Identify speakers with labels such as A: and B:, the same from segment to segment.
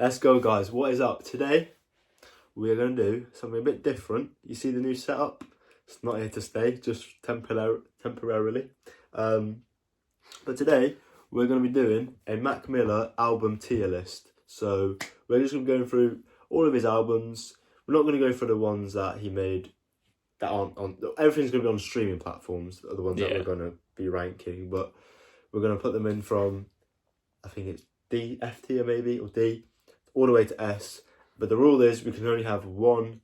A: let's go, guys. What is up? Today, we're going to do something a bit different. You see the new setup? It's not here to stay, just temporarily. But today, we're going to be doing a Mac Miller album tier list. So, we're just going to be going through all of his albums. We're not going to go for the ones that he made that aren't on... Everything's going to be on streaming platforms, are the ones that we're going to be ranking. But we're going to put them in from, I think it's D, F tier maybe, or D, all the way to S. But the rule is we can only have one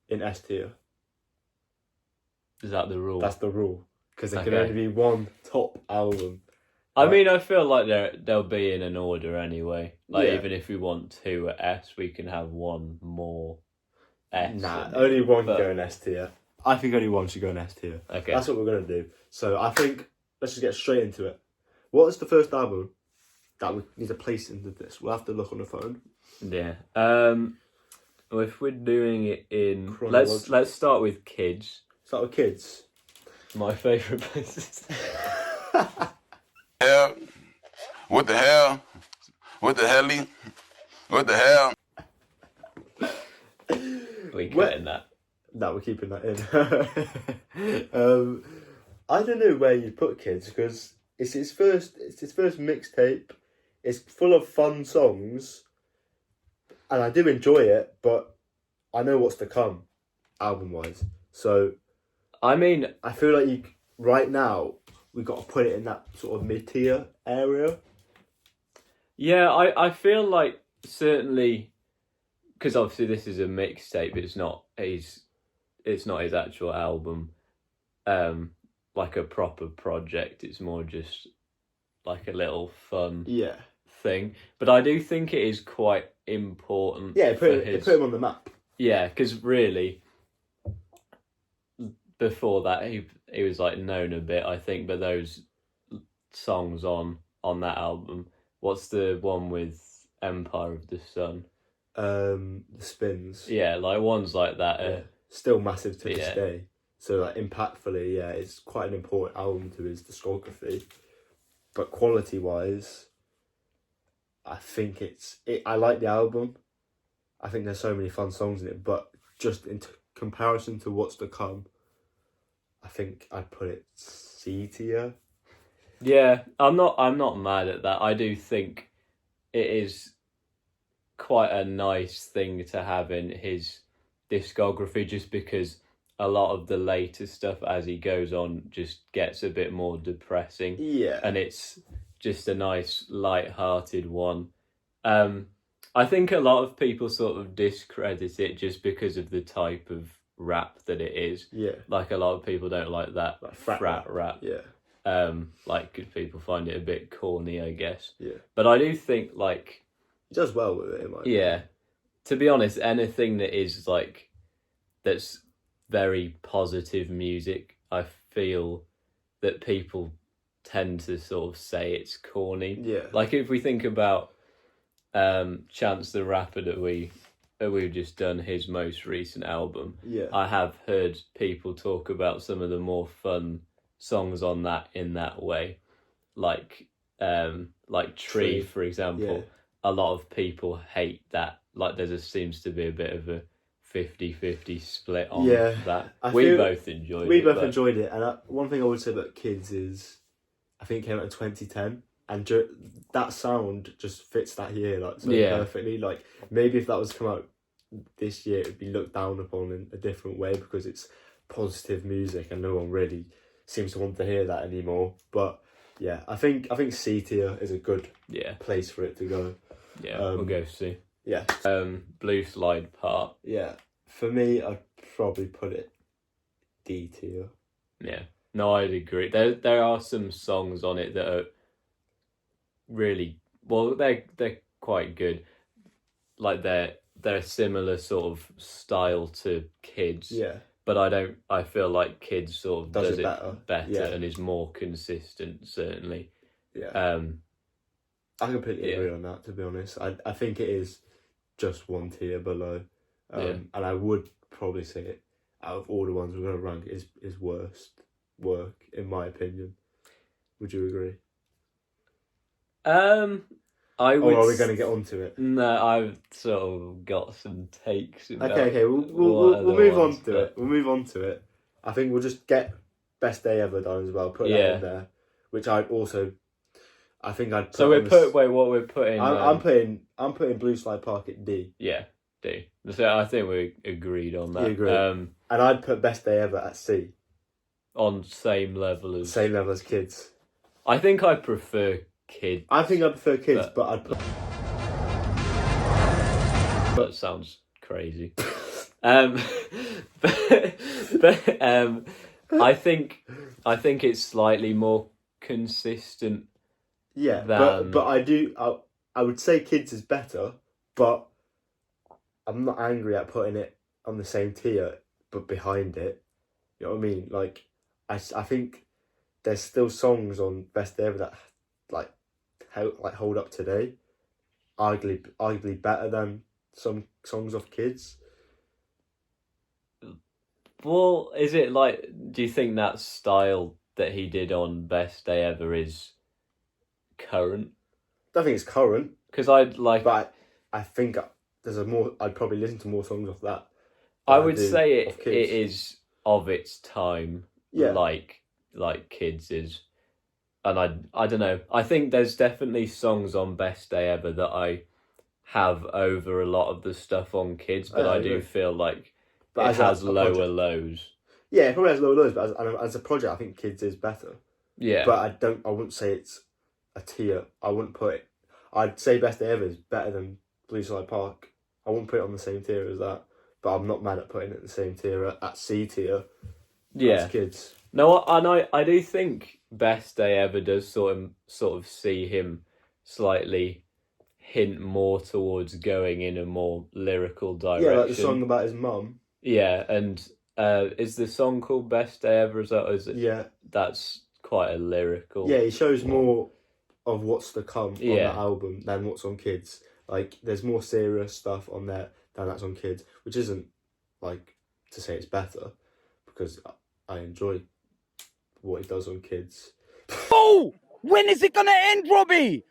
A: in S tier.
B: Is that the rule?
A: That's the rule. Because there can only be one top album.
B: I mean, I feel like they'll be in an order anyway. Like, even if we want two at S, we can have one more S.
A: Nah, only one can go in S tier. I think only one should go in S tier.
B: Okay.
A: That's what we're going to do. So I think, let's just get straight into it. What is the first album that we need to place into this? We'll have to look on the phone.
B: Yeah. Well, if we're doing it in... Let's start with Kids.
A: Start with Kids.
B: My favourite places.
C: Hell, what the hell? What the helly? What the hell?
B: We cutting that?
A: No, we're keeping that in. I don't know where you put Kids because it's his first mixtape. It's full of fun songs, and I do enjoy it. But I know what's to come, album wise. So,
B: I mean,
A: I feel like right now we got to put it in that sort of mid-tier area.
B: Yeah, I feel like certainly, because obviously this is a mixtape. It's not his actual album, like a proper project. It's more just like a little fun thing. But I do think it is quite important.
A: Yeah, it put him on the map.
B: Yeah, because really, before that he was like known a bit, I think. But those songs on that album, what's the one with Empire of the Sun?
A: The Spins.
B: Yeah, like ones like that.
A: Yeah. Still massive to this day. So like impactfully, it's quite an important album to his discography. But quality wise, I think I like the album. I think there's so many fun songs in it, but just in comparison to what's to come, I think I'd put it C tier.
B: Yeah, I'm not mad at that. I do think it is quite a nice thing to have in his discography, just because a lot of the later stuff as he goes on just gets a bit more depressing.
A: Yeah.
B: And it's just a nice light-hearted one. I think a lot of people sort of discredit it just because of the type of rap that it is.
A: Yeah.
B: Like a lot of people don't like that frat rap.
A: Yeah.
B: Like, cause people find it a bit corny, I guess.
A: Yeah.
B: But I do think, like...
A: He does well with it, in my opinion.
B: Yeah. To be honest, anything that is, like, that's very positive music, I feel that people tend to sort of say it's corny.
A: Yeah.
B: Like, if we think about Chance the Rapper that we've just done, his most recent album.
A: Yeah.
B: I have heard people talk about some of the more fun songs on that in that way. Like Tree, for example. Yeah. A lot of people hate that. Like, seems to be a bit of a 50-50 split on that. We both enjoyed it.
A: And one thing I would say about Kids is, I think it came out in 2010, and that sound just fits that year perfectly. Like, maybe if that was to come out this year, it would be looked down upon in a different way because it's positive music and no one really seems to want to hear that anymore. But yeah, I think C tier is a good place for it to go.
B: Yeah, we'll go C.
A: Yeah.
B: Blue Slide Part.
A: Yeah. For me, I'd probably put it D tier.
B: Yeah. No, I'd agree. There are some songs on it that are really they're quite good. Like they're a similar sort of style to Kids.
A: Yeah.
B: But I feel like Kids sort of does it better
A: and
B: is more consistent, certainly.
A: Yeah. I completely agree on that, to be honest. I think it is just one tier below. And I would probably say it, out of all the ones we're going to rank, is worst work, in my opinion. Would you agree?
B: I would.
A: Or are we going to get onto it?
B: No, I've sort of got some takes. About
A: Okay. We'll move on to it. We'll move on to it. I think we'll just get best day ever done as well. Put that in there, which I think I'd.
B: So we're what we're putting.
A: I'm putting Blue Slide Park at D.
B: Yeah, D. So I think we agreed on that.
A: You agree. And I'd put best day ever at C.
B: On same level as
A: kids.
B: I think I prefer kids.
A: I think I prefer kids, but I'd put.
B: That sounds crazy. but I think it's slightly more consistent.
A: Yeah,
B: than...
A: but I would say kids is better, but I'm not angry at putting it on the same tier, but behind it. You know what I mean? Like, I think there's still songs on Best Day Ever that hold up today. Arguably better than some songs of kids.
B: Well, is it like? Do you think that style that he did on Best Day Ever is current?
A: I don't think it's current
B: because I'd like.
A: But I think I'd probably listen to more songs of that.
B: I would say it is of its time.
A: Yeah.
B: Like kids is, and I don't know. I think there's definitely songs on Best Day Ever that I have over a lot of the stuff on kids, but I do feel like it has lower lows.
A: Yeah, it probably has lower lows, but as a project, I think kids is better.
B: Yeah,
A: but I wouldn't say it's a tier. I wouldn't put it. I'd say Best Day Ever is better than Blue Slide Park. I wouldn't put it on the same tier as that, but I'm not mad at putting it in the same tier at C tier.
B: Yeah,
A: as kids.
B: No, I do think Best Day Ever does sort of see him slightly hint more towards going in a more lyrical direction.
A: Yeah, like the song about his mum.
B: Yeah, and is the song called Best Day Ever? Is it?
A: Yeah,
B: that's quite a lyrical.
A: Yeah, he shows more of what's to come on that album than what's on kids. Like, there's more serious stuff on there than that's on kids, which isn't like to say it's better, because I enjoy what he does on kids.
D: Oh, when is it gonna end, Robbie?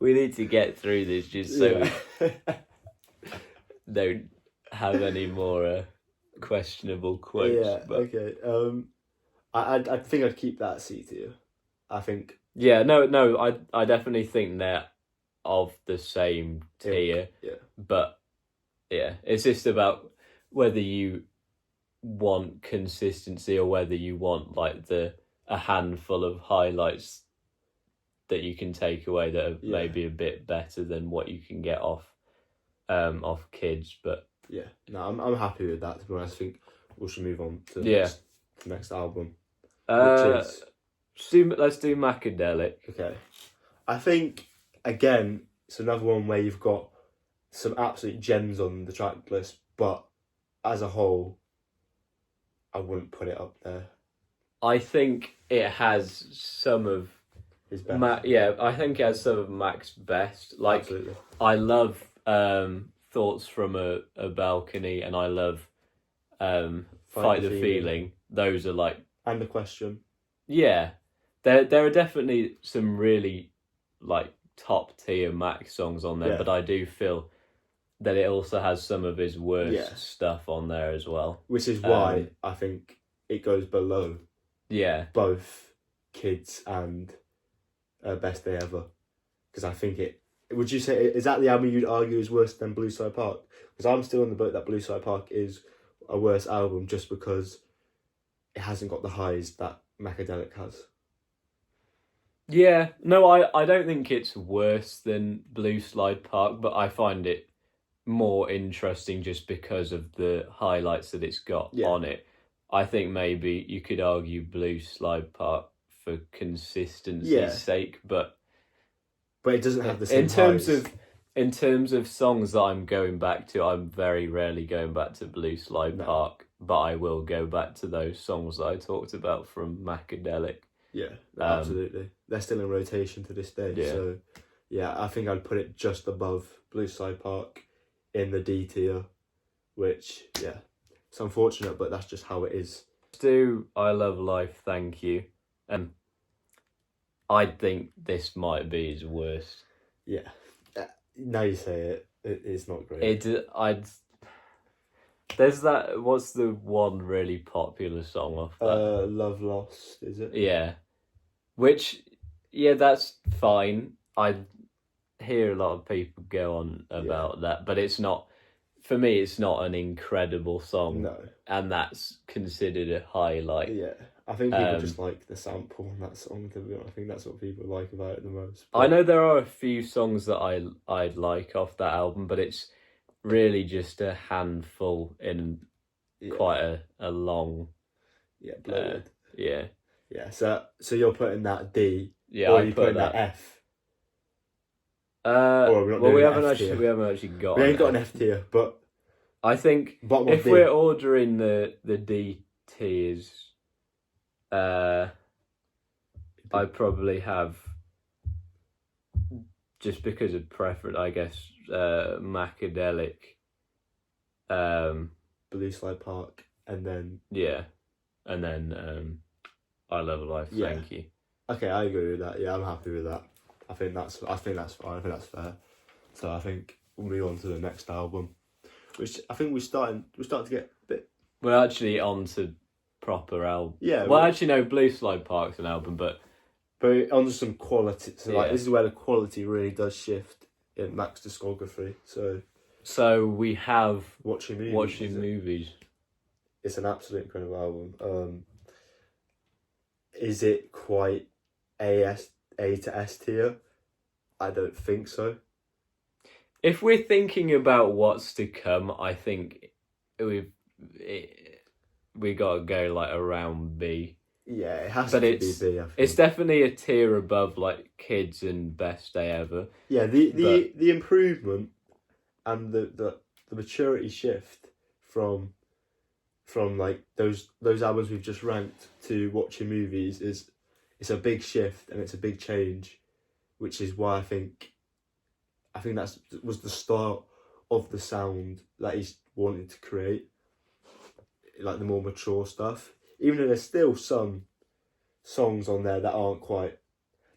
B: We need to get through this just so we don't have any more questionable quotes.
A: Yeah, but... okay. I think I'd keep that C tier. I think.
B: Yeah, no, I definitely think they're of the same tier.
A: Yeah.
B: But yeah, it's just about whether you want consistency or whether you want like a handful of highlights that you can take away that are maybe a bit better than what you can get off kids. But
A: yeah, no, I'm happy with that. To be honest, I think we should move on to the next album. Let's do Macadelic.
B: Okay.
A: I think again it's another one where you've got some absolute gems on the track list, but as a whole, I wouldn't put it up there.
B: I think it has some of
A: his best.
B: I think it has some of Mac's best. Like, absolutely. I love Thoughts from a Balcony, and I love Fight the Feeling. Those are like...
A: And The Question.
B: Yeah. There are definitely some really like top tier Mac songs on there, but I do feel that it also has some of his worst stuff on there as well. Which is why
A: I think it goes below both Kids and Best Day Ever. Because I think it... Would you say... Is that the album you'd argue is worse than Blue Side Park? Because I'm still in the boat that Blue Side Park is a worse album just because it hasn't got the highs that Macadelic has.
B: Yeah, no, I don't think it's worse than Blue Slide Park, but I find it more interesting just because of the highlights that it's got on it. I think maybe you could argue Blue Slide Park for consistency's sake, but
A: it doesn't have the same
B: in terms of songs that I'm going back to, I'm very rarely going back to Blue Slide Park, but I will go back to those songs that I talked about from Macadelic.
A: Yeah, absolutely. They're still in rotation to this day. Yeah. So, yeah, I think I'd put it just above Blue Slide Park in the D tier, which, it's unfortunate, but that's just how it is.
B: Do I Love Life, Thank You. I think this might be his worst.
A: Yeah. Now you say it's not great.
B: There's that. What's the one really popular song off that?
A: Love Lost, is it?
B: Yeah, which, yeah, that's fine. I hear a lot of people go on about that, but it's not. For me, it's not an incredible song.
A: No.
B: And that's considered a highlight.
A: Yeah. I think people just like the sample on that song. To be honest, I think that's what people like about it the most. But
B: I know there are a few songs that I like off that album, but it's really just a handful in quite a long.
A: Yeah, bloated.
B: Yeah.
A: Yeah. So you're putting that D.
B: Yeah,
A: or
B: I
A: are you
B: put
A: putting
B: that
A: F?
B: Well,
A: we
B: we
A: haven't
B: actually got.
A: We ain't got an F tier, but
B: I think
A: bottom
B: if
A: of D.
B: we're ordering the D tiers, I'd probably have, just because of preference, I guess, Macadelic.
A: Blue Slide Park, and then
B: and then I Love Life.
A: Yeah.
B: Thank you.
A: Okay, I agree with that. Yeah, I'm happy with that. I think that's fine. I think that's fair. So I think we'll move on to the next album, which I think we're starting to get a bit.
B: We're actually on to proper album.
A: Yeah.
B: Well, actually, no. Blue Slide Park's an album, but
A: onto some quality. So this is where the quality really does shift in Mac's discography.
B: So we have
A: Watching
B: movies.
A: It's an absolutely incredible album. Is it quite A to S tier? I don't think so.
B: If we're thinking about what's to come, I think we gotta go like around B.
A: Yeah, it has
B: But
A: to be B. I think.
B: It's definitely a tier above like Kids and Best Day Ever.
A: Yeah, the improvement and the maturity shift from like those albums we've just ranked to Watching Movies it's a big shift and it's a big change, which is why I think that was the start of the sound that he's wanted to create, like the more mature stuff. Even though there's still some songs on there that aren't quite.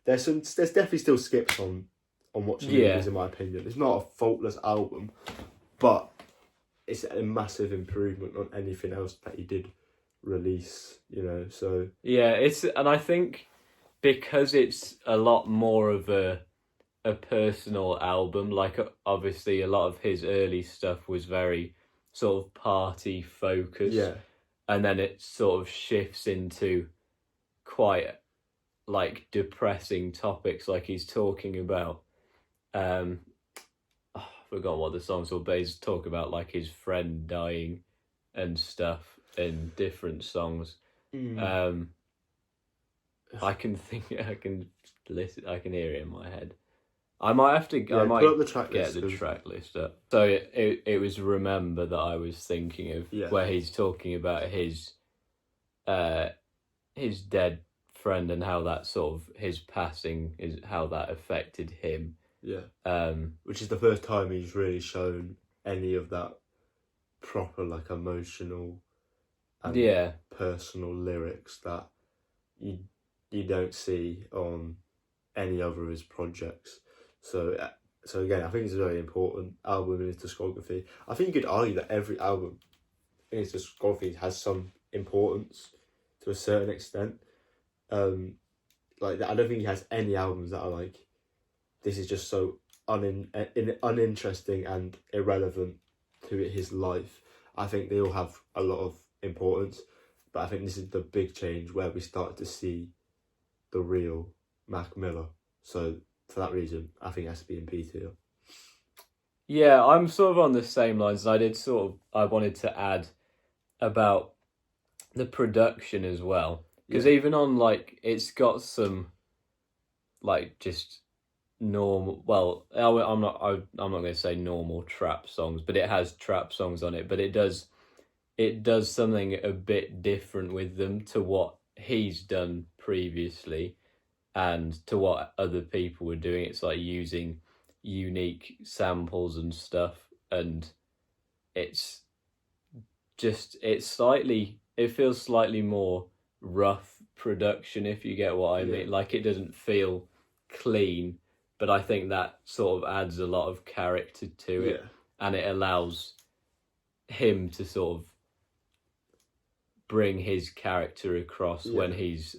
A: There's definitely still skips on Watching Movies, in my opinion. It's not a faultless album, but it's a massive improvement on anything else that he did release, so.
B: Yeah, and I think because it's a lot more of a personal album, like obviously a lot of his early stuff was very sort of party focused.
A: Yeah.
B: And then it sort of shifts into quite like depressing topics, like he's talking about I forgot what the songs were, but he's talk about like his friend dying and stuff in different songs. I can listen, I can hear it in my head. I might have to. I might
A: put up the track
B: get
A: list,
B: the track list up. So it was Remember that I was thinking of, where he's talking about his dead friend and how that sort of his passing is how that affected him.
A: Yeah. Which is the first time he's really shown any of that proper like emotional and personal lyrics that you don't see on any other of his projects. So again, I think it's a very important album in his discography. I think you could argue that every album in his discography has some importance to a certain extent. Like I don't think he has any albums that are like, this is just so uninteresting and irrelevant to his life. I think they all have a lot of importance, but I think this is the big change where we start to see the real Mac Miller. So for that reason, I think it has to be in B tier.
B: Yeah, I'm sort of on the same lines. I wanted to add about the production as well, because even on like it's got some like just normal. Well, I'm not going to say normal trap songs, but it has trap songs on it. But it does something a bit different with them to what he's done previously, and to what other people were doing. It's like using unique samples and stuff, and it feels slightly more rough production, if you get what I mean. Like, it doesn't feel clean, but I think that sort of adds a lot of character to it, and it allows him to sort of bring his character across when he's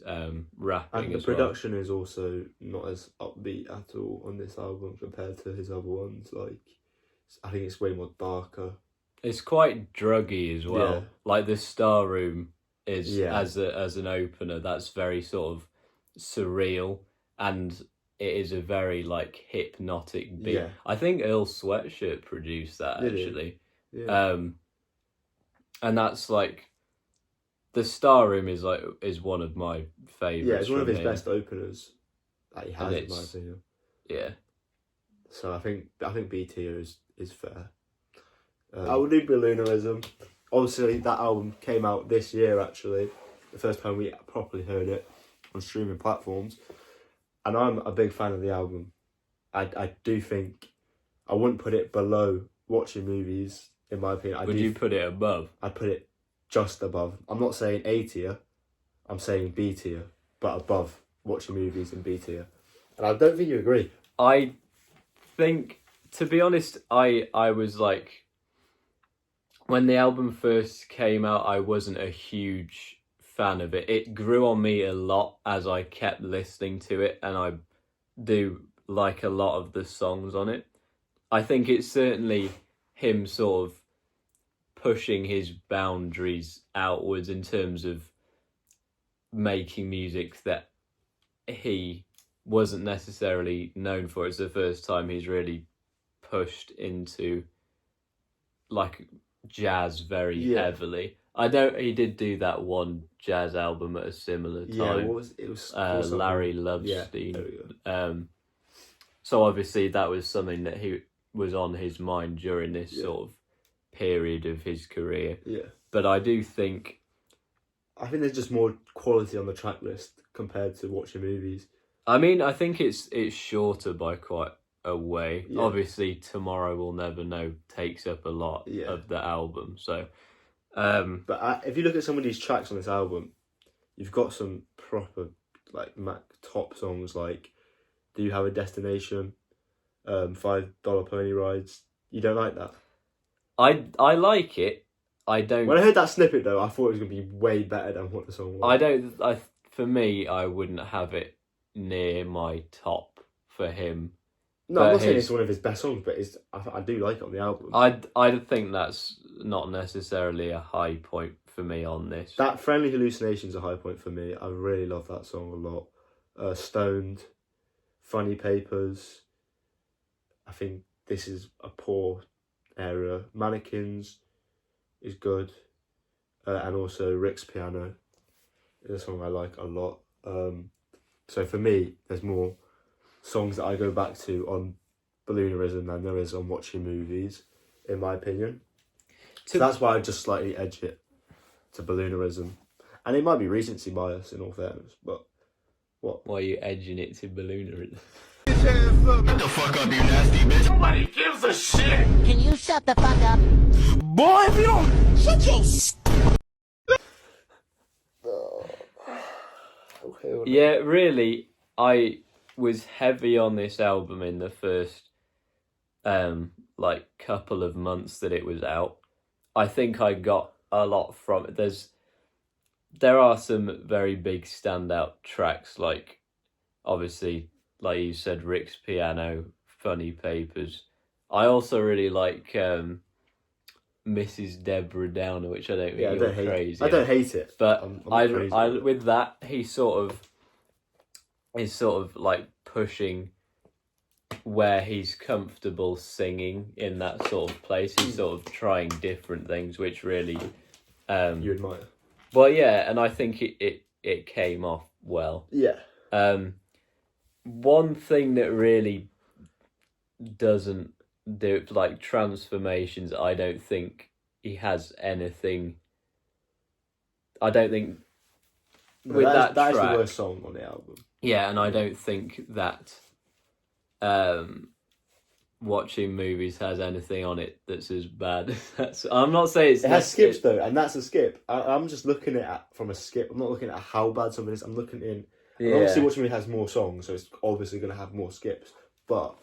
B: rapping.
A: And the
B: as well.
A: production is also not as upbeat at all on this album compared to his other ones. Like, I think it's way more darker.
B: It's quite druggy as well.
A: Yeah.
B: Like the Star Room is as an opener, that's very sort of surreal, and it is a very like hypnotic beat.
A: Yeah.
B: I think Earl Sweatshirt produced that actually.
A: Yeah.
B: And that's like the Star Room is one of my favourites.
A: Yeah, it's one of his
B: him.
A: best openers that he has, in my opinion.
B: Yeah.
A: So I think B tier is fair. I would do Balloonerism. Obviously, that album came out this year, actually. The first time we properly heard it on streaming platforms. And I'm a big fan of the album. I do think I wouldn't put it below watching movies, in my opinion.
B: Would you put it above?
A: I'd put it just above. I'm not saying A tier, I'm saying B tier, but above watching movies in B tier. And I don't think you agree.
B: I think, to be honest, I was like, when the album first came out, I wasn't a huge fan of it. It grew on me a lot as I kept listening to it, and I do like a lot of the songs on it. I think it's certainly him sort of pushing his boundaries outwards in terms of making music that he wasn't necessarily known for. It's the first time he's really pushed into like jazz very heavily. He did do that one jazz album at a similar time.
A: Yeah, it was
B: Larry Lovestein. So obviously that was something that he was on his mind during this sort of period of his career.
A: Yeah.
B: But I do think
A: there's just more quality on the track list compared to watching movies.
B: I mean, I think it's shorter by quite a way.
A: Yeah.
B: Obviously, Tomorrow We'll Never Know takes up a lot of the album. So,
A: but if you look at some of these tracks on this album, you've got some proper like Mac top songs like Do You Have a Destination, $5 Pony Rides. You don't like that?
B: I like it. I don't.
A: When I heard that snippet though, I thought it was gonna be way better than what the song was.
B: For me, I wouldn't have it near my top for him.
A: No, I'm not saying it's one of his best songs, but I do like it on the album.
B: I think that's not necessarily a high point for me on this.
A: That Friendly Hallucination's a high point for me. I really love that song a lot. Stoned, Funny Papers. I think this is a poor area. Mannequins is good. And also Rick's Piano is a song I like a lot. So for me, there's more songs that I go back to on Balloonerism than there is on watching movies, in my opinion. So that's why I just slightly edge it to Balloonerism. And it might be recency bias, in all fairness, but what?
B: Why are you edging it to Balloonerism?
C: Get the fuck up, you nasty bitch. Nobody gives a shit.
E: Can you shut the fuck up?
D: Boy, if you don't
E: Shut your
B: Yeah, really, I was heavy on this album in the first couple of months that it was out. I think I got a lot from it. There are some very big standout tracks, like obviously, like you said, Rick's Piano, Funny Papers. I also really like Mrs. Deborah Downer, which I don't think you're crazy.
A: I don't hate it,
B: but
A: I'm
B: with that he is sort of like pushing where he's comfortable singing in that sort of place. He's sort of trying different things, which really
A: you admire.
B: Well, yeah, and I think it came off well.
A: Yeah.
B: One thing that really doesn't do, like Transformations, I don't think he has anything. I don't think with that
A: is
B: track,
A: the worst song on the album.
B: Yeah, and I don't think that Watching Movies has anything on it that's as bad. I'm not saying it's.
A: It has skips though, and that's a skip. I'm just looking at it from a skip. I'm not looking at how bad something is. I'm looking in. And obviously, Watching Movie has more songs, so it's obviously going to have more skips. But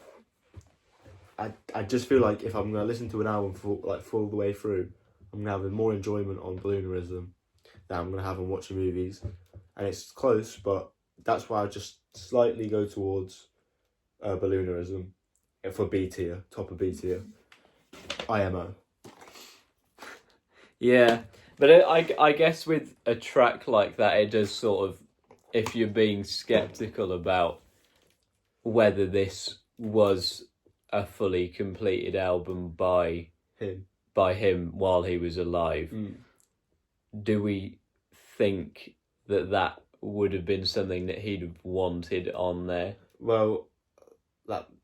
A: I just feel like if I'm going to listen to an album full the way through, I'm going to have more enjoyment on Balloonerism than I'm going to have on Watching Movies. And it's close, but that's why I just slightly go towards Balloonerism for B tier, top of B tier. IMO.
B: Yeah, but I guess with a track like that, it does sort of, if you're being skeptical about whether this was a fully completed album by him while he was alive, do we think that would have been something that he'd have wanted on there?
A: Well,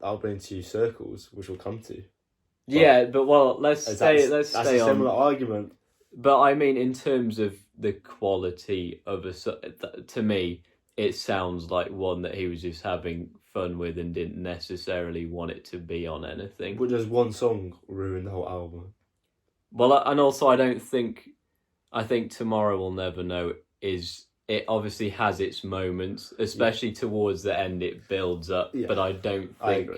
A: I'll bring to Circles, which we'll come to.
B: Yeah, but let's stay
A: a
B: on.
A: similar argument.
B: But I mean, in terms of the quality of to me, it sounds like one that he was just having fun with and didn't necessarily want it to be on anything.
A: But does one song ruin the whole album?
B: Well, and also I think Tomorrow We'll Never Know it obviously has its moments, especially towards the end. It builds up, but I don't think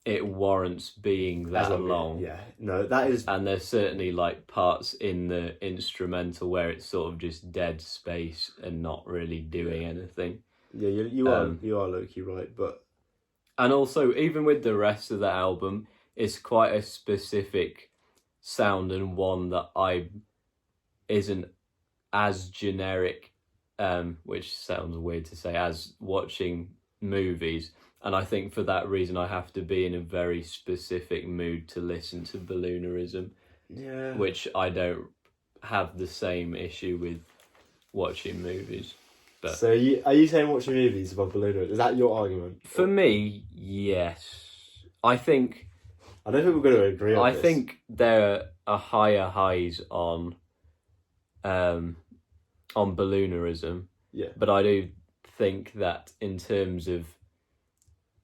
B: it warrants being that long.
A: Yeah, no, that is.
B: And there's certainly like parts in the instrumental where it's sort of just dead space and not really doing anything.
A: Yeah, you are low-key right, but.
B: And also, even with the rest of the album, it's quite a specific sound and one that isn't as generic, which sounds weird to say, as Watching Movies. And I think for that reason, I have to be in a very specific mood to listen to Balloonerism.
A: Yeah.
B: Which I don't have the same issue with Watching Movies. But
A: so are you saying Watching Movies above Balloonerism? Is that your argument?
B: For me, yes. I don't think
A: we're going to agree on this.
B: I think there are higher highs on Balloonerism.
A: Yeah.
B: But I do think that in terms of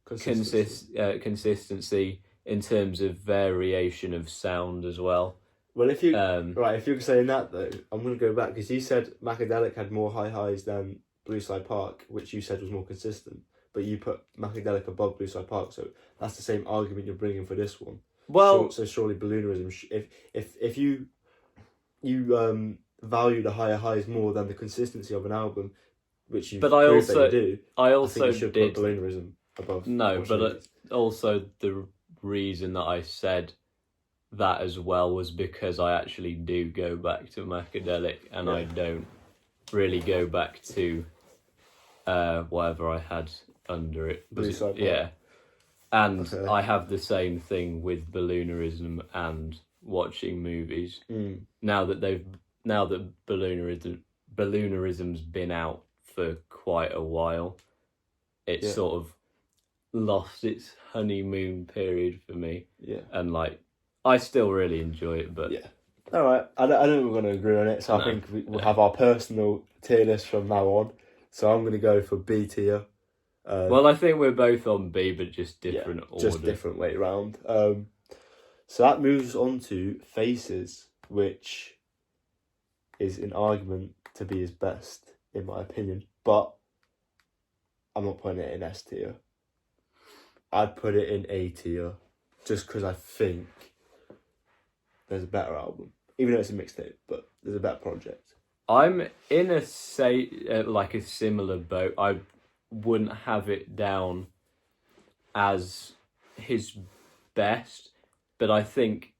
B: consistency, in terms of variation of sound as well.
A: Well, if you're saying that though, I'm going to go back because you said Macadelic had more high highs than Blue Side Park, which you said was more consistent. But you put Macadelic above Blue Side Park, so that's the same argument you're bringing for this one.
B: Well,
A: so surely Balloonerism, if you value the higher highs more than the consistency of an album, which you
B: but
A: I
B: also
A: that you do,
B: I also
A: think you should
B: did
A: put Balloonerism above.
B: No, but also the reason that I said that as well was because I actually do go back to Macadelic and I don't really go back to whatever I had under it.
A: Blue Side Park.
B: Yeah. And I have the same thing with Balloonerism and Watching Movies. Now that Balloonerism's been out for quite a while, it's sort of lost its honeymoon period for me. Yeah. And I still really enjoy it, but
A: yeah. All right, I don't think we're going to agree on it, so I think we'll have our personal tier list from now on. So I'm going to go for B tier.
B: Well, I think we're both on B, but just different order.
A: Just different way round. So that moves on to Faces, which is an argument to be his best, in my opinion. But I'm not putting it in S tier. I'd put it in A tier, just because I think there's a better album. Even though it's a mixtape, but there's a better project.
B: I'm in a similar boat. I wouldn't have it down as his best, but I think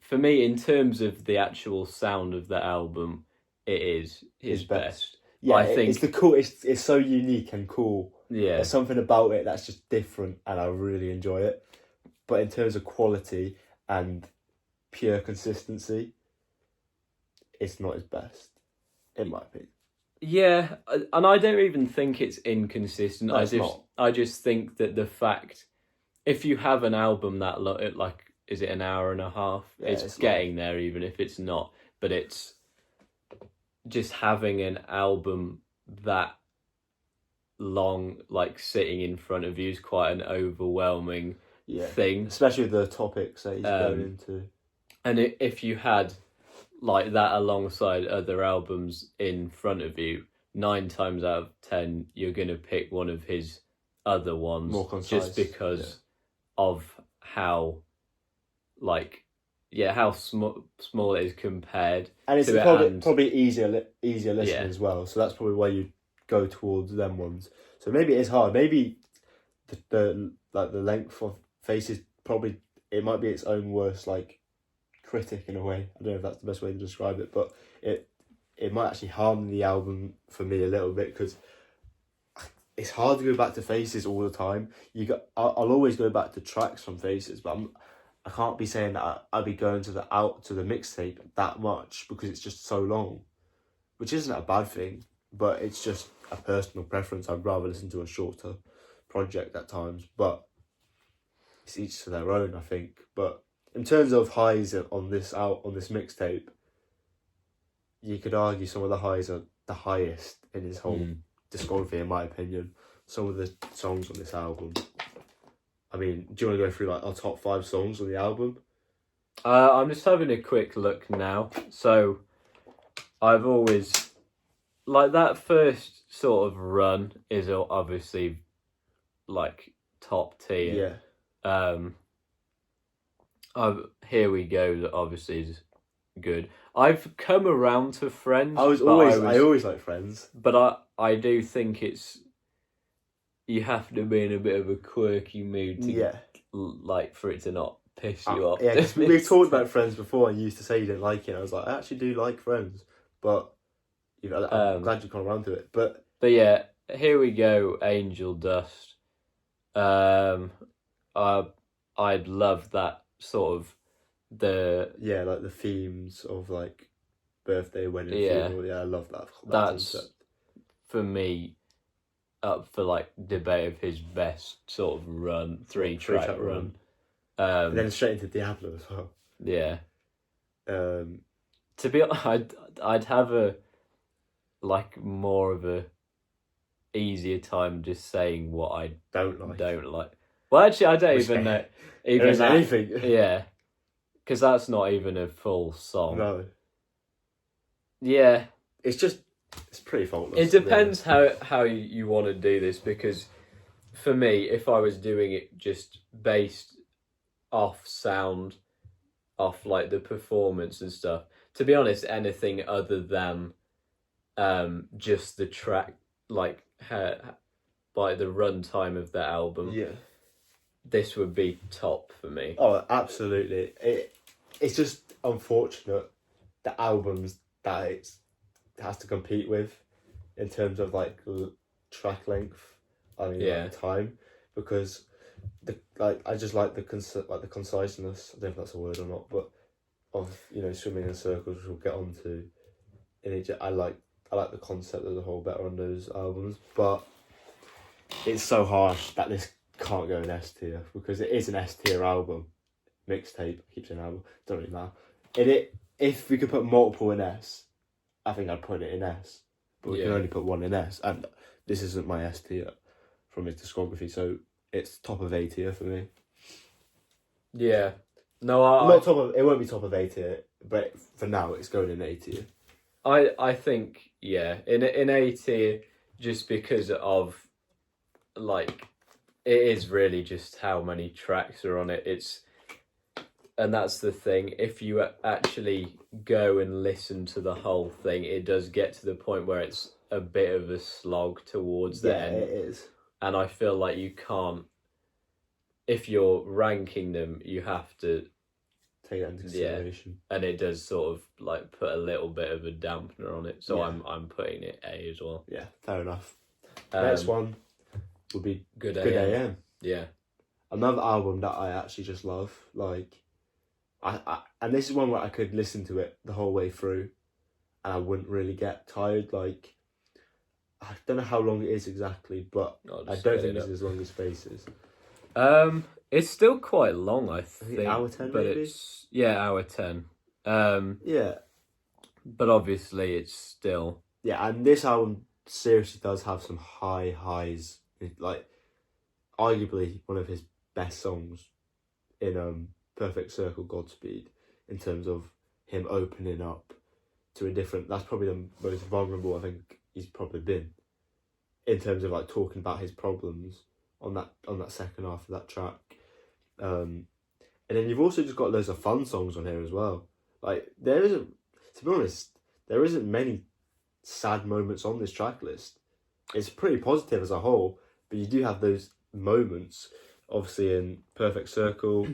B: for me, in terms of the actual sound of the album, it is his best.
A: Yeah,
B: I think
A: it's the cool. It's so unique and cool.
B: Yeah,
A: there's something about it that's just different, and I really enjoy it. But in terms of quality and pure consistency, it's not his best, in my opinion.
B: Yeah, and I don't even think it's inconsistent.
A: No,
B: I just think that the fact, if you have an album that is it an hour and a half? Yeah, it's getting there, even if it's not. But it's just having an album that long, sitting in front of you is quite an overwhelming thing.
A: Especially with the topics that he's going into.
B: And if you had like that alongside other albums in front of you, 9 times out of 10 you're gonna pick one of his other ones,
A: more concise,
B: just because of how how small it is compared,
A: and it's
B: to
A: probably easier listening as well. So that's probably why you go towards them ones. So maybe it's hard. Maybe the length of Faces probably it might be its own worst like critic in a way. I don't know if that's the best way to describe it, but it might actually harm the album for me a little bit, because it's hard to go back to Faces all the time. I'll always go back to tracks from Faces, but I can't be saying that I'll be going to the mixtape that much, because it's just so long, which isn't a bad thing, but it's just a personal preference. I'd rather listen to a shorter project at times, but it's each to their own, I think. But in terms of highs on this mixtape, you could argue some of the highs are the highest in his whole discography, in my opinion. Some of the songs on this album. I mean, do you want to go through like our top 5 songs on the album?
B: I'm just having a quick look now. So I've always like that first sort of run is obviously like top tier.
A: Yeah.
B: Here We Go, that obviously is good. I've come around to Friends.
A: I always like Friends,
B: but I do think you have to be in a bit of a quirky mood to like for it to not piss you off.
A: Yeah, because we've talked about Friends before, and you used to say you didn't like it. I was like, I actually do like Friends, but I'm glad you've come around to it. But
B: yeah, Here We Go, Angel Dust. I'd love that sort of
A: like the themes of like birthday, wedding, funeral. Yeah, I love that.
B: That's
A: concept.
B: For me up for like debate of his best sort of run, three track run.
A: And then straight into Diablo as well.
B: Yeah.
A: To
B: be honest, I'd have a like more of a easier time just saying what I don't like. Well, actually, I don't even know. Even that,
A: anything.
B: Yeah. Because that's not even a full song.
A: No.
B: Yeah.
A: It's pretty faultless.
B: It depends how you want to do this, because for me, if I was doing it just based off sound, off like the performance and stuff, to be honest, anything other than just the track, like the runtime of the album, this would be top for me.
A: Oh, absolutely. It's just unfortunate the albums that it has to compete with in terms of like track length. I mean, like, time, because I just like the conciseness. I don't know if that's a word or not, but of swimming in circles, which we'll get onto. I like the concept of the whole better on those albums, but it's so harsh that this can't go in S tier, because it is an S tier album, mixtape. Keep saying album, don't really matter. If we could put multiple in S, I think I'd put it in S, but we can only put one in S, and this isn't my S tier from his discography, so it's top of A tier for me.
B: Yeah, no,
A: it won't be top of A tier, but for now it's going in A tier.
B: I think in A tier, just because of like it is really just how many tracks are on it. And that's the thing. If you actually go and listen to the whole thing, it does get to the point where it's a bit of a slog towards the end.
A: Yeah, it is.
B: And I feel like you can't, if you're ranking them, you have to
A: take that into consideration.
B: Yeah, and it does sort of like put a little bit of a dampener on it. So I'm putting it A as well.
A: Yeah, fair enough. Next one would be
B: Good
A: AM.
B: Yeah.
A: Another album that I actually just love. Like, and this is one where I could listen to it the whole way through, and I wouldn't really get tired. Like, I don't know how long it is exactly, but I don't think it's as long as Faces.
B: It's still quite long, I think.
A: Hour 10,
B: but
A: maybe?
B: it's hour 10.
A: Yeah.
B: But obviously it's still...
A: Yeah, and this album seriously does have some highs. Like, arguably one of his best songs in Perfect Circle, Godspeed, in terms of him opening up to a different. That's probably the most vulnerable I think he's probably been, in terms of like talking about his problems on that second half of that track. And then you've also just got loads of fun songs on here as well. Like to be honest, there isn't many sad moments on this track list. It's pretty positive as a whole, but you do have those moments. Obviously, in Perfect Circle,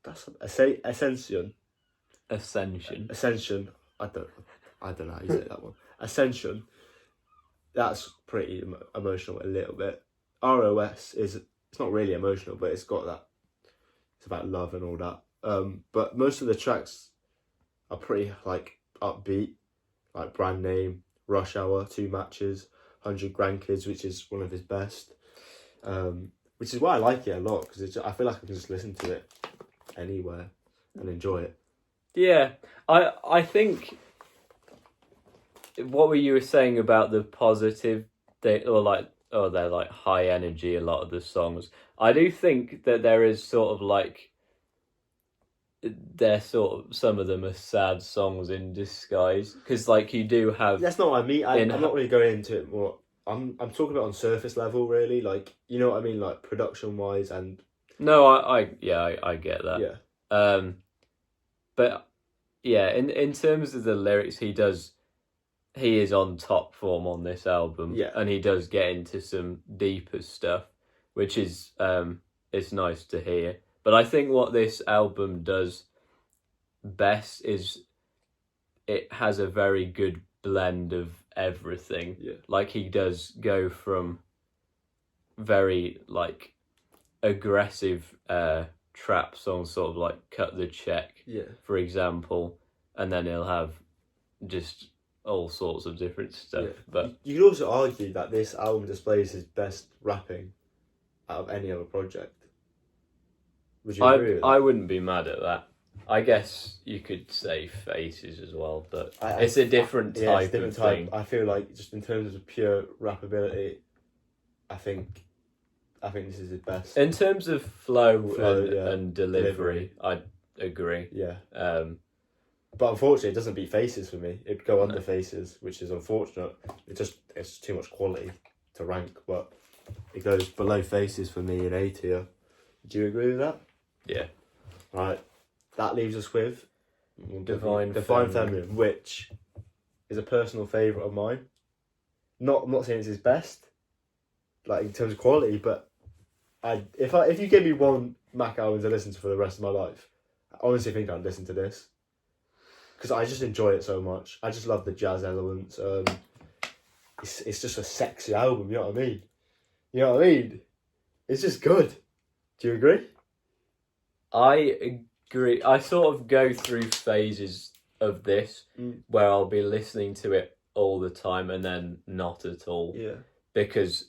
A: that's Ascension. Ascension. I don't know how you say that one. Ascension. That's pretty emotional a little bit. ROS it's not really emotional, but it's got that. It's about love and all that. But most of the tracks are pretty like upbeat, like Brand Name, Rush Hour, Two Matches, 100 Grandkids, which is one of his best. Which is why I like it a lot, because I feel like I can just listen to it anywhere and enjoy it.
B: Yeah, I think what you were saying about the positive, they're like high energy, a lot of the songs. I do think that there is sort of like, they're sort of, some of them are sad songs in disguise, because like you do have.
A: That's not what I mean. I'm not really going into it more. I'm talking about on surface level, really. Like, you know what I mean, like production wise and.
B: No, I get that.
A: Yeah.
B: But yeah, in terms of the lyrics, he is on top form on this album.
A: Yeah.
B: And he does get into some deeper stuff, which is it's nice to hear. But I think what this album does best is it has a very good blend of everything.
A: Yeah.
B: Like, he does go from very like aggressive trap songs, sort of like Cut the Check,
A: Yeah.
B: for example, and then he'll have just all sorts of different stuff.
A: Yeah.
B: But
A: you could also argue that this album displays his best rapping out of any other project. Would you agree with that?
B: I wouldn't be mad at that. I guess you could say Faces as well, but it's a different type of thing.
A: I feel like just in terms of pure rappability, I think this is his best.
B: In terms of flow
A: yeah.
B: and delivery, I'd agree.
A: Yeah. But unfortunately, it doesn't beat Faces for me. It'd go under Faces, which is unfortunate. It's too much quality to rank, but it goes below Faces for me in A tier. Do you agree with that?
B: Yeah.
A: Right. That leaves us with
B: Divine
A: Feminine, which is a personal favourite of mine. I'm not saying it's his best, like in terms of quality, but if you gave me one Mac album to listen to for the rest of my life, I honestly think I'd listen to this, because I just enjoy it so much. I just love the jazz elements. It's just a sexy album. You know what I mean? You know what I mean? It's just good. Do you agree?
B: I agree. I sort of go through phases of this where I'll be listening to it all the time and then not at all.
A: Yeah.
B: Because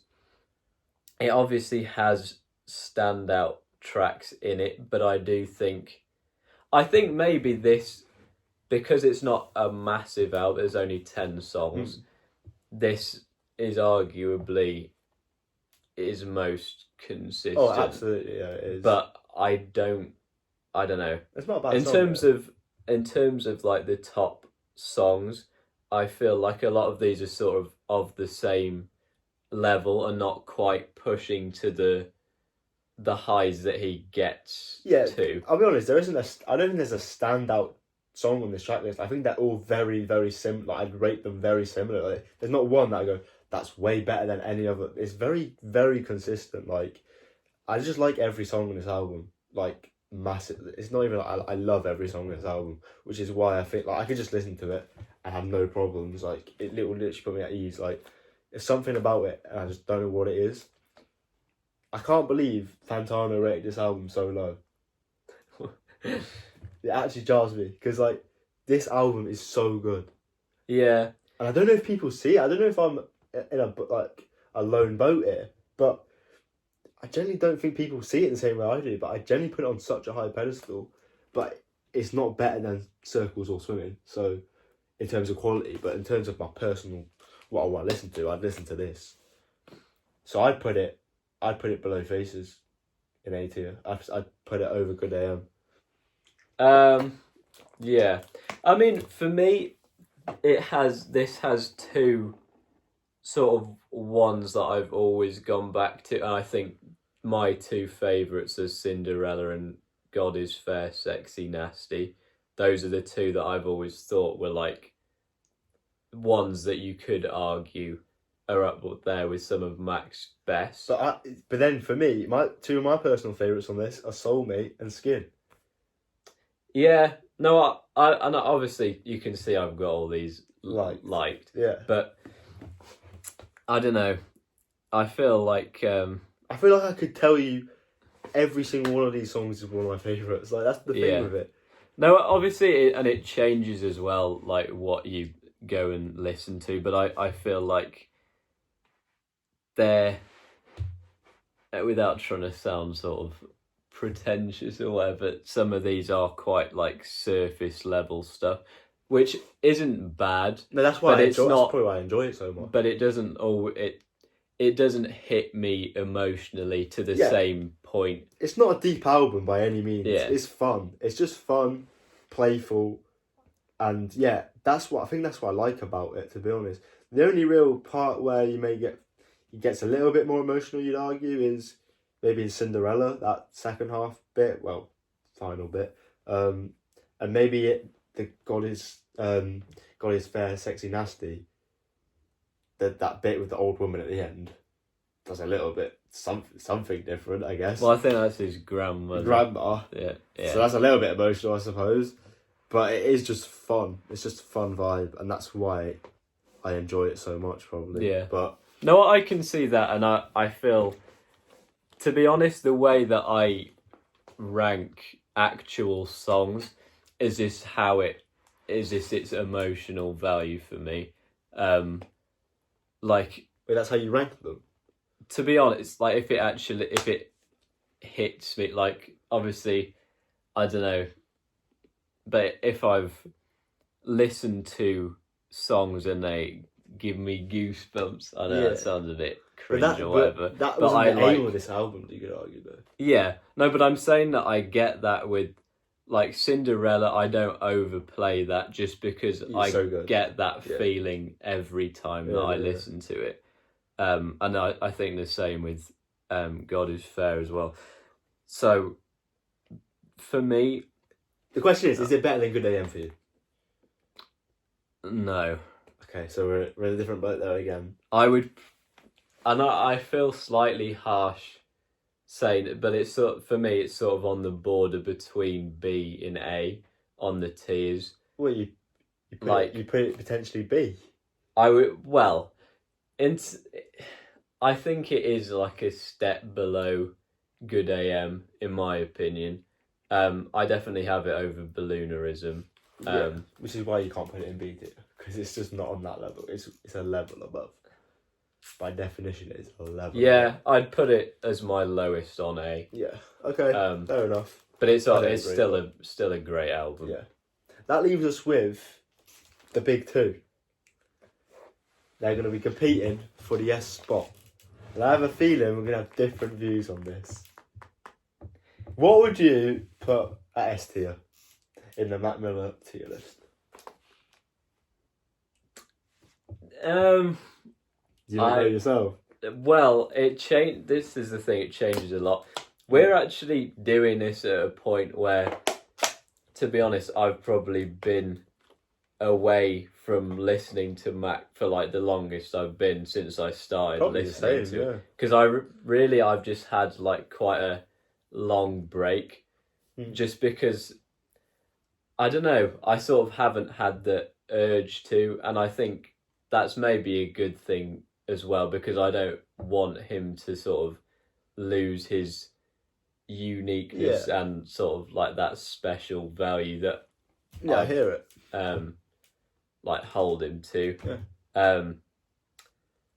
B: it obviously has standout tracks in it, but I think maybe this, because it's not a massive album, there's only 10 songs, this is arguably his most consistent.
A: Oh, absolutely, yeah, it is.
B: But I don't know.
A: It's not a bad
B: In
A: song,
B: terms of like the top songs, I feel like a lot of these are sort of the same level and not quite pushing to the highs that he gets to.
A: I'll be honest, I don't think there's a standout song on this track list. I think they're all very, very similar. I'd rate them very similar. Like, there's not one that I go, that's way better than any other. It's very, very consistent. Like, I just like every song on this album. Like, massive. It's not even like I love every song on this album, which is why I think like I could just listen to it and have no problems. Like, it will literally put me at ease. Like, there's something about it and I just don't know what it is. I can't believe Fantano rated this album so low. It actually jars me, because like this album is so good.
B: Yeah.
A: And I don't know if people see it. I don't know if I'm in a lone boat here, but I generally don't think people see it the same way I do. But I generally put it on such a high pedestal. But it's not better than Circles or Swimming. So in terms of quality, but in terms of my personal, what I want to listen to, I'd listen to this. So I'd put it below Faces. in A tier. I'd put it over Good AM.
B: Yeah. I mean, for me, this has two sort of ones that I've always gone back to, and I think my two favourites are Cinderella and God is Fair, Sexy, Nasty. Those are the two that I've always thought were like ones that you could argue are up there with some of Mac's best.
A: But then for me, two of my personal favourites on this are Soulmate and Skin.
B: Yeah, no, I and obviously you can see I've got all these liked.
A: Yeah.
B: But I don't know. I feel like
A: I feel like I could tell you every single one of these songs is one of my favourites. Like that's the thing with it.
B: No, obviously, it changes as well, like what you go and listen to. But I feel like they're, without trying to sound sort of pretentious or whatever, some of these are quite like surface level stuff, which isn't bad.
A: No, that's why
B: that's
A: probably why I enjoy it so much.
B: But it doesn't it doesn't hit me emotionally to the same point.
A: It's not a deep album by any means.
B: Yeah.
A: It's fun. It's just fun, playful, and yeah, that's what I like about it. To be honest, the only real part where he gets a little bit more emotional, you'd argue, is maybe in Cinderella, that second half bit, well, final bit, and maybe the God is Fair, Sexy, Nasty. That bit with the old woman at the end does a little bit something different, I guess.
B: Well, I think that's his grandmother. Yeah.
A: So that's a little bit emotional, I suppose. But it is just fun. It's just a fun vibe, and that's why I enjoy it so much, probably.
B: Yeah.
A: But
B: no, I can see that, and I feel, to be honest, the way that I rank actual songs is this its emotional value for me. Like,
A: wait, that's how you rank them?
B: To be honest, like if it hits me, like obviously, I don't know, but if I've listened to songs and they give me goosebumps, I know that sounds a bit cringe or whatever.
A: But that was the aim of this album, you could argue, though. Yeah,
B: no, but I'm saying that I get that with, like, Cinderella, I don't overplay that just because get that feeling every time that I listen to it. And I think the same with God is Fair as well. So, for me...
A: The question is it better than Good AM for you?
B: No.
A: Okay, so we're in a different boat there again.
B: I would... And I feel slightly harsh saying it, but it's for me, it's sort of on the border between B and A on the tiers.
A: Well, you put it potentially B.
B: I think it is like a step below Good AM, in my opinion. I definitely have it over Balloonerism.
A: Which is why you can't put it in B tier, because it's just not on that level. It's a level above. By definition, it's a level.
B: Yeah, I'd put it as my lowest on A.
A: Yeah. Okay. Fair enough.
B: But it's still a great album.
A: Yeah. That leaves us with the big two. They're going to be competing for the S spot, and I have a feeling we're going to have different views on this. What would you put at S tier in the Mac Miller tier list? You don't know yourself?
B: Well, it changed. This is the thing, it changes a lot. We're actually doing this at a point where, to be honest, I've probably been away from listening to Mac for like the longest I've been since I started listening to it. Because I've just had like quite a long break, just because, I don't know, I sort of haven't had the urge to, and I think that's maybe a good thing as well, because I don't want him to sort of lose his uniqueness and sort of like that special value that
A: I hear it.
B: Like hold him to.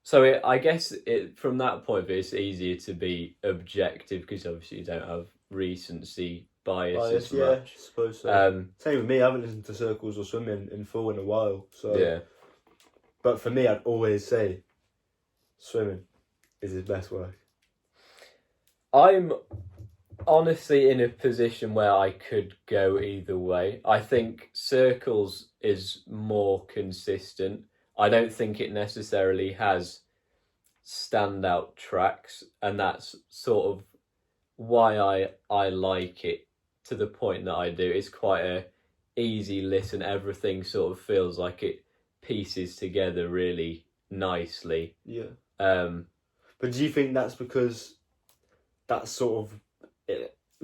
B: So I guess from that point of view, it's easier to be objective because obviously you don't have recency bias as much.
A: I suppose so. Same with me. I haven't listened to Circles or Swimming in full in a while. So
B: yeah.
A: But for me, I'd always say Swimming is his best work.
B: I'm honestly in a position where I could go either way. I think Circles is more consistent. I don't think it necessarily has standout tracks, and that's sort of why I like it to the point that I do. It's quite a easy listen. Everything sort of feels like it pieces together really nicely.
A: Yeah.
B: Um,
A: But do you think that's because that's sort of...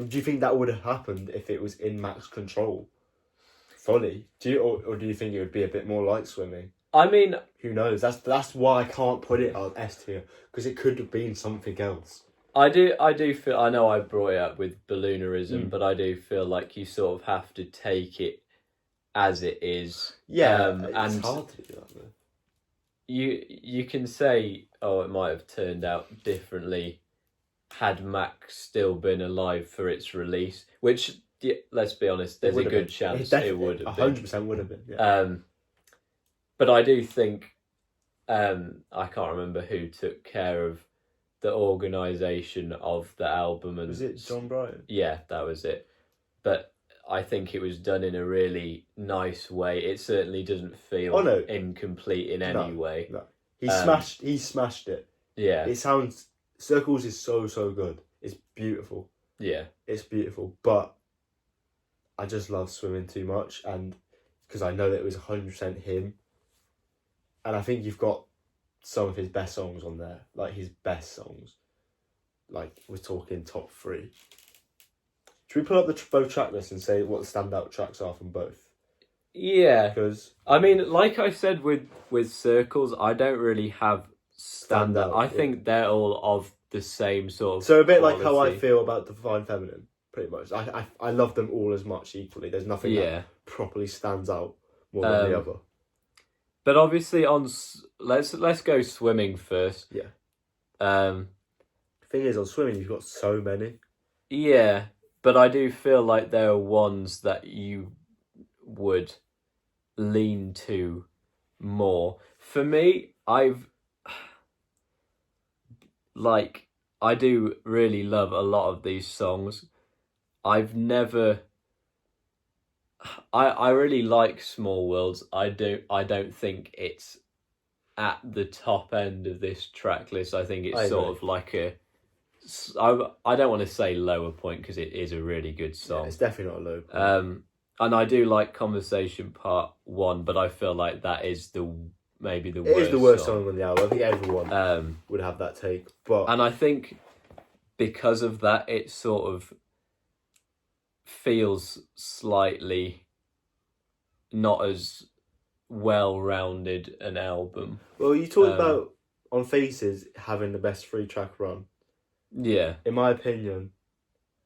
A: Do you think that would have happened if it was in Mac's control fully? Or do you think it would be a bit more like Swimming?
B: I mean,
A: Who knows? That's why I can't put it on S tier, because it could have been something else.
B: I do feel, I know I brought it up with balloonerism, but I do feel like you sort of have to take it as it is.
A: Yeah, it's
B: and
A: hard to do that though.
B: you can say, oh, it might have turned out differently had Mac still been alive for its release, which, let's be honest, there's a good chance it would have been.
A: 100% would have been, yeah.
B: But I do think, I can't remember who took care of the organisation of the album. And
A: Was it John Bryan?
B: Yeah, that was it. But I think it was done in a really nice way. It certainly doesn't feel incomplete in any way.
A: No. He smashed it.
B: Yeah.
A: It sounds... Circles is so good. It's beautiful.
B: Yeah.
A: It's beautiful. But I just love Swimming too much, and because I know that it was 100% him. And I think you've got some of his best songs on there. Like, his best songs. Like, we're talking top 3. Should we pull up both track lists and say what the standout tracks are from both?
B: Yeah.
A: Because...
B: I mean, like I said with Circles, I don't really have standout. I think they're all of the same sort of
A: So a bit
B: quality.
A: like how I feel about Divine Feminine, pretty much. I love them all as much equally. There's nothing that properly stands out more than the other.
B: But obviously, let's go Swimming first.
A: Yeah.
B: The
A: thing is, on Swimming, you've got so many.
B: Yeah, but I do feel like there are ones that you would lean to more. For me, I do really love a lot of these songs. I've never... I really like Small Worlds. I don't think it's at the top end of this track list. I think it's sort of like I don't want to say lower point, because it is a really good song.
A: Yeah, it's definitely not a low point.
B: And I do like Conversation Part 1, but I feel like that is maybe the worst.
A: It is the worst song on the album. I think everyone would have that take.
B: And I think because of that, it sort of feels slightly not as well-rounded an album.
A: Well, you talked about on Faces having the best 3-track run.
B: Yeah.
A: In my opinion,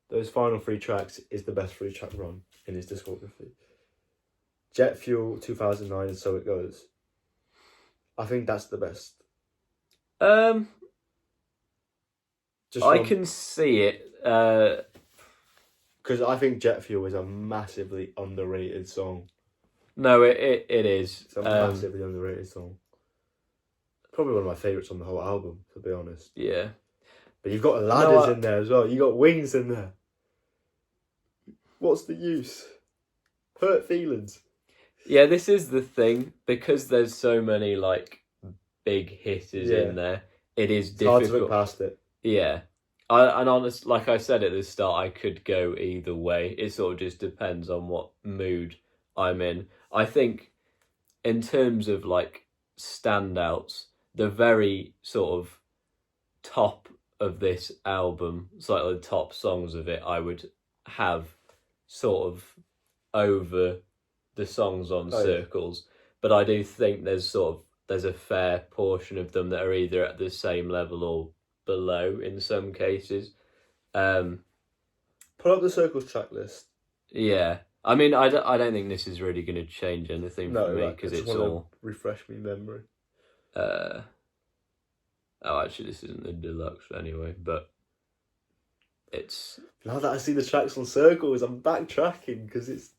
A: those final 3 tracks is the best 3-track run in his discography. Jet Fuel, 2009, and So It Goes. I think that's the best.
B: I can see it.
A: Because I think Jet Fuel is a massively underrated song.
B: No, it is.
A: It's a massively underrated song. Probably one of my favourites on the whole album, to be honest.
B: Yeah.
A: But you've got Ladders in there as well. You got Wings in there. What's the use? Hurt Feelings.
B: Yeah, this is the thing. Because there's so many, like, big hitters in there, it is difficult.
A: It's hard to look past it.
B: Yeah. Like I said at the start, I could go either way. It sort of just depends on what mood I'm in. I think in terms of like standouts, the very sort of top of this album, it's like the top songs of it, I would have sort of over the songs on Circles. Yeah. But I do think there's a fair portion of them that are either at the same level or below in some cases.
A: Pull up the Circles track list.
B: Yeah. I mean, I don't think this is really going to change anything for me, because it's all...
A: refresh me memory.
B: Oh, actually, this isn't the deluxe anyway, but it's...
A: Now that I see the tracks on Circles, I'm backtracking, because it's...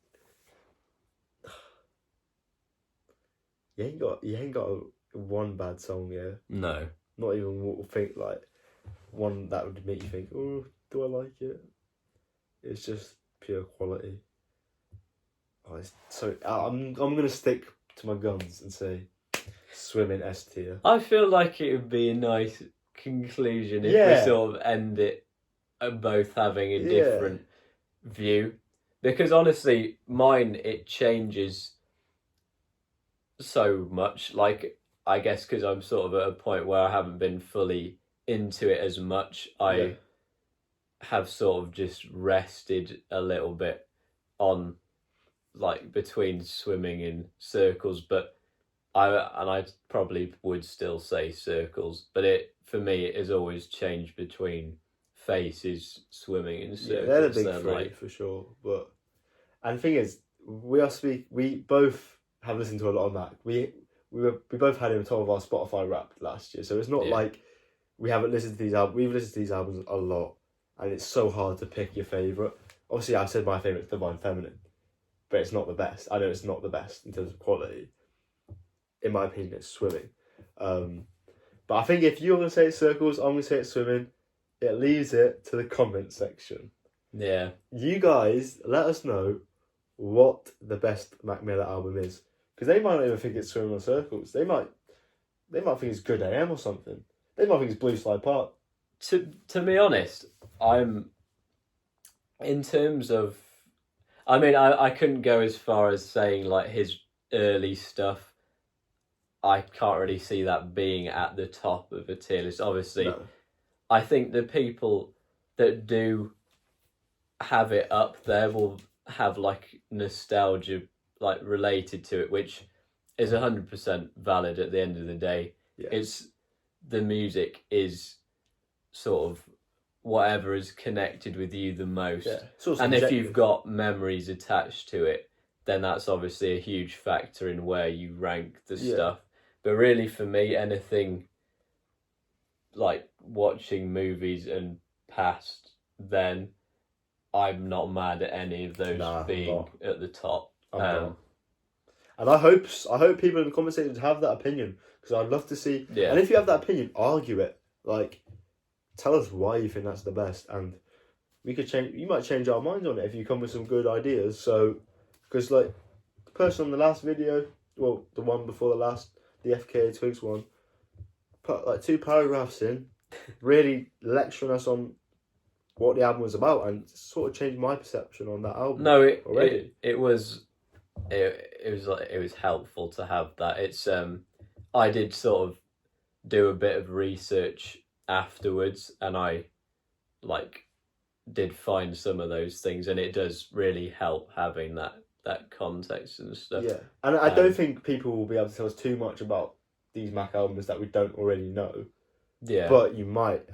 A: You ain't got one bad song, yeah?
B: No.
A: Not even what think like one that would make you think, oh, do I like it? It's just pure quality. Oh, so I'm gonna stick to my guns and say Swimming S tier.
B: I feel like it would be a nice conclusion if
A: Yeah.
B: we sort of end it and both having a
A: Yeah.
B: different view. Because honestly, mine, it changes so much. Like, I guess because I'm sort of at a point where I haven't been fully into it as much, I have sort of just rested a little bit on, like, between Swimming and Circles, but I probably would still say Circles, but for me it has always changed between Faces, Swimming, and Circles.
A: Yeah, they're the big
B: They're
A: three
B: like,
A: for sure. But and the thing is, we both have listened to a lot of Mac. We both had him top of our Spotify Wrapped last year, so it's not like we haven't listened to these albums. We've listened to these albums a lot, and it's so hard to pick your favourite. Obviously, I said my favourite is Divine Feminine, but it's not the best. I know it's not the best in terms of quality. In my opinion, it's Swimming. But I think if you're going to say it's Circles, I'm going to say it's Swimming. It leaves it to the comment section.
B: yeah.
A: You guys, let us know what the best Mac Miller album is. Because they might not even think it's Swimming or Circles. They might think it's Good AM or something. They might think it's Blue Slide Park.
B: To be honest, I'm, in terms of, I mean, I couldn't go as far as saying like his early stuff. I can't really see that being at the top of a tier list. Obviously,
A: No.
B: I think the people that do have it up there will have like nostalgia like related to it, which is 100% valid at the end of the day.
A: Yeah.
B: It's the music is sort of whatever is connected with you the most.
A: Yeah. It's also
B: And if
A: subjective.
B: you've got memories attached to it, then that's obviously a huge factor in where you rank the stuff. But really, for me, anything like watching movies and past, then I'm not mad at any of those being at the top.
A: And I hope people in the comment section have that opinion, because I'd love to see.
B: Yeah.
A: And if you have that opinion, argue it. Like, tell us why you think that's the best, and we could change. You might change our minds on it if you come with some good ideas. So, because like the person on the last video, well, the one before the last, the FKA Twigs one, put like 2 paragraphs in, really lecturing us on what the album was about, and sort of changed my perception on that album.
B: No, it was helpful to have that. It's I did sort of do a bit of research afterwards, and I like did find some of those things, and it does really help having that context and stuff.
A: Yeah, and I don't think people will be able to tell us too much about these Mac albums that we don't already know.
B: Yeah,
A: but you might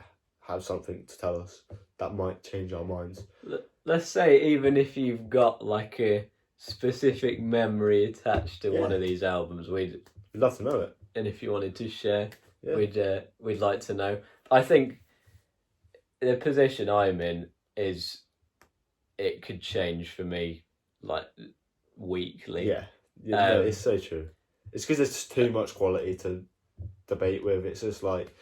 A: have something to tell us that might change our minds.
B: Let's say even if you've got like a specific memory attached to one of these albums, we'd
A: love to know it. And
B: if you wanted to share, we'd like to know. I think the position I'm in is it could change for me like weekly.
A: Yeah, no, it's so true. It's because there's just too much quality to debate with. It's just like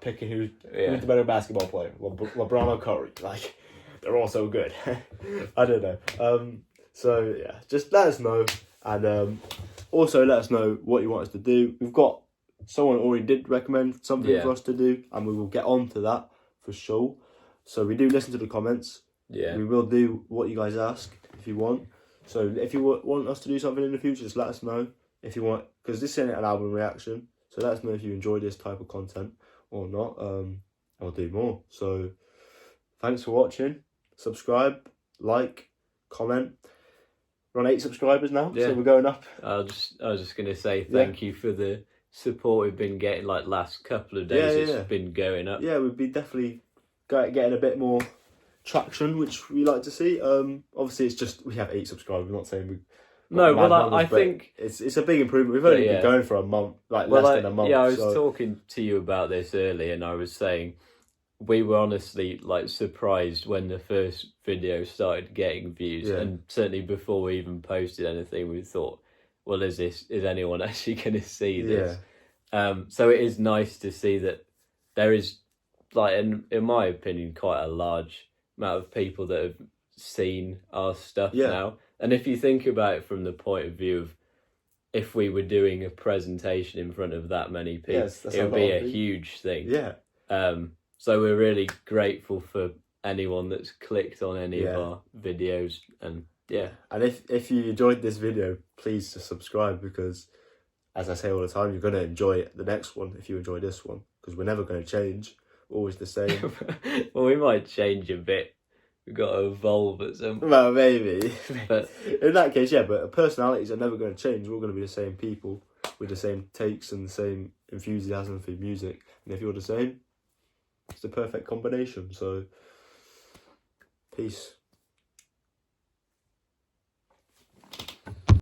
A: picking who's the better basketball player, LeBron or Curry. Like, they're all so good. I don't know. So yeah, just let us know, and also let us know what you want us to do. We've got someone already did recommend something for us to do, and we will get on to that for sure. So we do listen to the comments.
B: Yeah,
A: we will do what you guys ask if you want. So if you want us to do something in the future, just let us know. If you want, because this isn't an album reaction, so let us know if you enjoy this type of content or not. I'll do more. So thanks for watching. Subscribe, like, comment. We're on 8 subscribers now, so we're going up.
B: I was just gonna say thank you for the support we've been getting. Like last couple of days, it's been going up.
A: Yeah, we'd be definitely getting a bit more traction, which we like to see. Obviously, it's just we have 8 subscribers. I'm not saying we.
B: No, well, I think
A: it's a big improvement. We've only been going for a month, less than a month.
B: Yeah, I was talking to you about this earlier, and I was saying we were honestly like surprised when the first video started getting views, and certainly before we even posted anything, we thought, well, is anyone actually going to see this? So it is nice to see that there is, like, in my opinion, quite a large amount of people that have seen our stuff
A: Yeah.
B: now. And if you think about it from the point of view of if we were doing a presentation in front of that many people,
A: Yes, that's
B: it
A: a
B: would
A: lot
B: be
A: of
B: a
A: people.
B: huge thing.
A: Yeah.
B: So we're really grateful for anyone that's clicked on any
A: Yeah.
B: of our videos, and yeah.
A: And if you enjoyed this video, please just subscribe, because, as I say all the time, you're going to enjoy the next one if you enjoy this one, because we're never going to change. Always the same.
B: Well, we might change a bit. We've got to evolve at some point.
A: Well, maybe.
B: But
A: in that case, yeah, but personalities are never going to change. We're all going to be the same people with the same takes and the same enthusiasm for music. And if you're the same, it's the perfect combination. So, peace.